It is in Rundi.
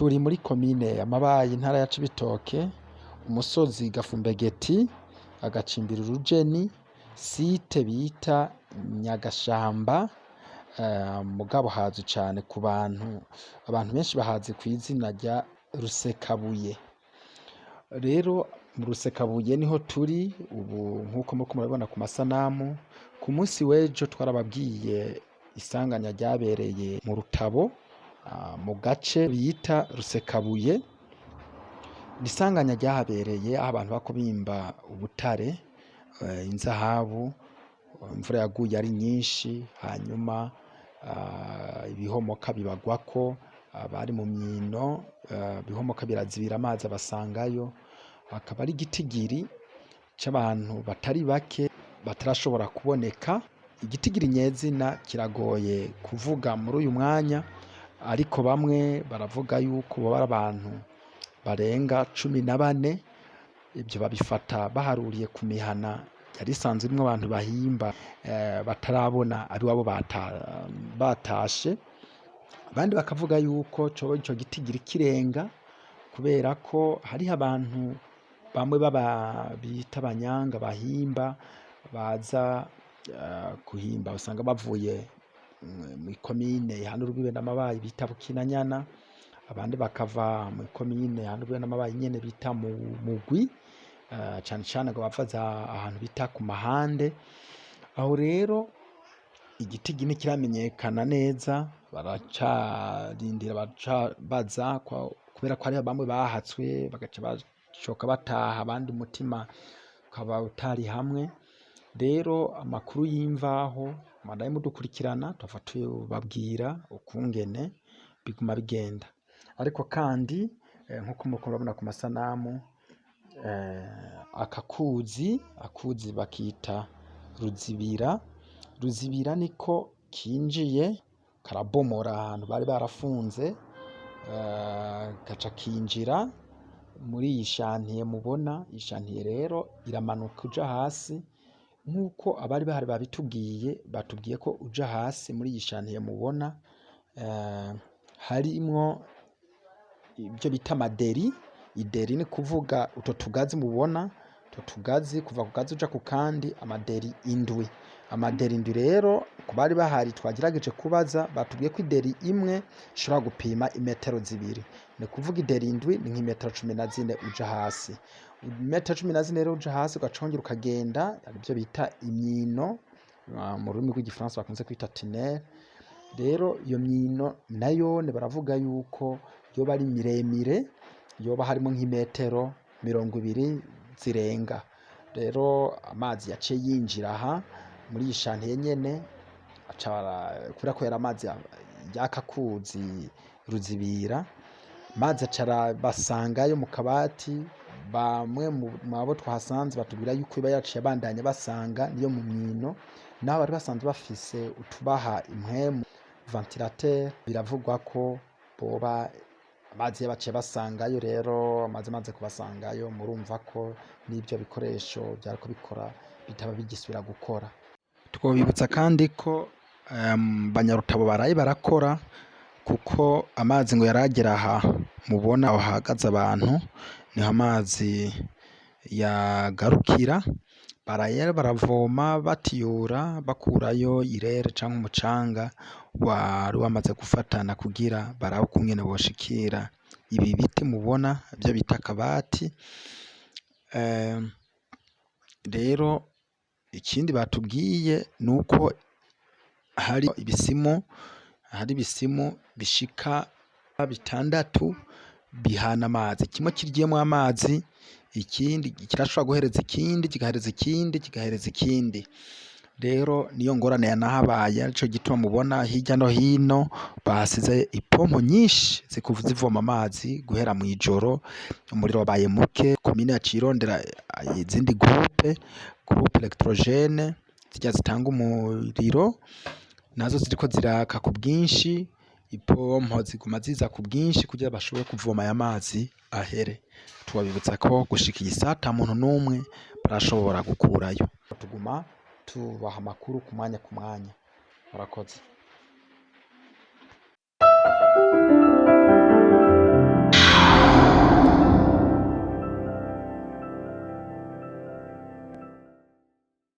Turi muri komine Mabayi intara ya Cibitoke, umusozi Gafumbegeti, agacimbiri Rujeni, site bita Nyagashamba, mugabo hazwi cane ku bantu benshi bahazi kw'izina rya Rusekabuye. Rero mu Rusekabuye niho turi ubu nkuko muriko murabibona ku masanamu. Ku munsi w'ejo twarababwiye isanganya ryabereye mu Rutabo, mu gace bita Rusekabuye. Isanganya ryahabereye aho abantu bariko bimba ubutare, inzahabu. Imvura yaguye ari nyinshi, hanyuma ibihomoka bibagwako, abari mu myino, ibihomoka birazibira amazi abasangayo. Hakaba ari igitigiri c'abantu batari bake batarashobora kuboneka. Igitigiri nyezina kiragoye kuvuga muri uyu mwanya, ariko bamwe baravuga yuko boba ari abantu barenga 14. Ivyo babifata baharuriye ku mihana yari isanzwe irimwo abantu bahimba batarabona abiwabo batashe. Abandi bakavuga yuko coba ico gitigiri kirenga, kubera ko hariho abantu bamwe bita abanyanga bahimba baza kuhimba, usanga bavuye mw'ikomine ihana urubibe n'Amabayi bita Bukinanyana, abandi bakava mw'ikomine ihana urubibe n'Amabayi nyene bita Mugwi, cane cane ngo bavaza ahantu bita ku Mahande. Aho rero igitigi ntikiramenyekana neza, baracarindira baza kubera ko hariho bamwe bahatswe bagaca bashoka bataha, abandi umutima ukaba utari hamwe. Rero amakuru y'imvaho mwandaye mudukurikirana tuva tubabwira ukungene biguma bigenda. Ariko kandi nkuko muriko murabona ku masanamu, akuzi bakita Ruzibira. Ruzibira niko kinjiye karabomora ahantu bari barafunze, gaca kinjira muri iyi shantiye mubona. Iyi shantiye rero iramanuka uja hasi, nkuko abari bahari babitubwiye. Batubwiye ko uja hasi muri iyi shantiye mubona harimwo ibyo bita amaderi. Ideri ni kuvuga utwo tugazi mubona, utwo tugazi kuva ku gazi uja ku kandi, amaderi indwi. Amaderi indwi rero ku bari bahari twagerageje kubaza, batubwiye ko ideri imwe ishobora gupima imetero 2. Ni kuvuga ideri indwi ni nk'imetero 14 uja hasi. Imetero 14 rero uja hasi ugacongera ukagenda, arivyo bita imyino mu rurimi rw'igifaransa bakunze kwita tunnel. Rero iyo myino nayo baravuga yuko yoba ari miremire, yoba harimo nk'imetero 20 zirenga. Rero amazi yaciye yinjira aha muri iyi shantiye nyene, kubera ko yari amazi y'akakuzi Ruzibira. Amazi acara basangayo mu kabati. Bamwe mu abo twahasanze batubwira yuko iba yaciye abandanya basanga niyo mu myino, naho bari basanzwe bafise utubaha impwemu ventilateur. Biravugwa ko boba amazi yabaciye basangayo. Rero amaze kubasangayo, murumva ko n'ibyo bikoresho byariko bikora bitaba bigisubira gukora. Twobibutsa kandi ko Banyarutabo baraye barakora, kuko amazi ngo yaragera aha mubona aho hahagaze abantu, niho amazi yagarukira. Baraye baravoma batiyura bakurayo irere canke umucanga wari wamaze gufatana, kugira barabe ukungene boshikira ibi biti mubona byo bita akabati. Rero ikindi batubwiye nuko hari ibisimu bishika 6 bihana amazi. Kimwe kirgiyemwo amazi, ikindi kirashobora guhereza ikindi, kigahereza ikindi, kigahereza ikindi. Rero niyo ngorane yanahabaye, arico gituma mubona hirya no hino bahasize ipompo nyinshi zivoma amazi guhera mw'ijoro. Umuriro wabaye muke, komine yaciye irondera izindi groupe electrogene zirya zitanga umuriro, nazo ziriko ziraka ku bwinshi. Ipompo ziguma ziza ku bwinshi kugira bashobore kuvoma aya mazi ahere. Tubabibutsa ko gushika iyi saa ata muntu n'umwe barashobora gukurayo. Tuguma tubaha amakuru ku mwanya. Murakoze.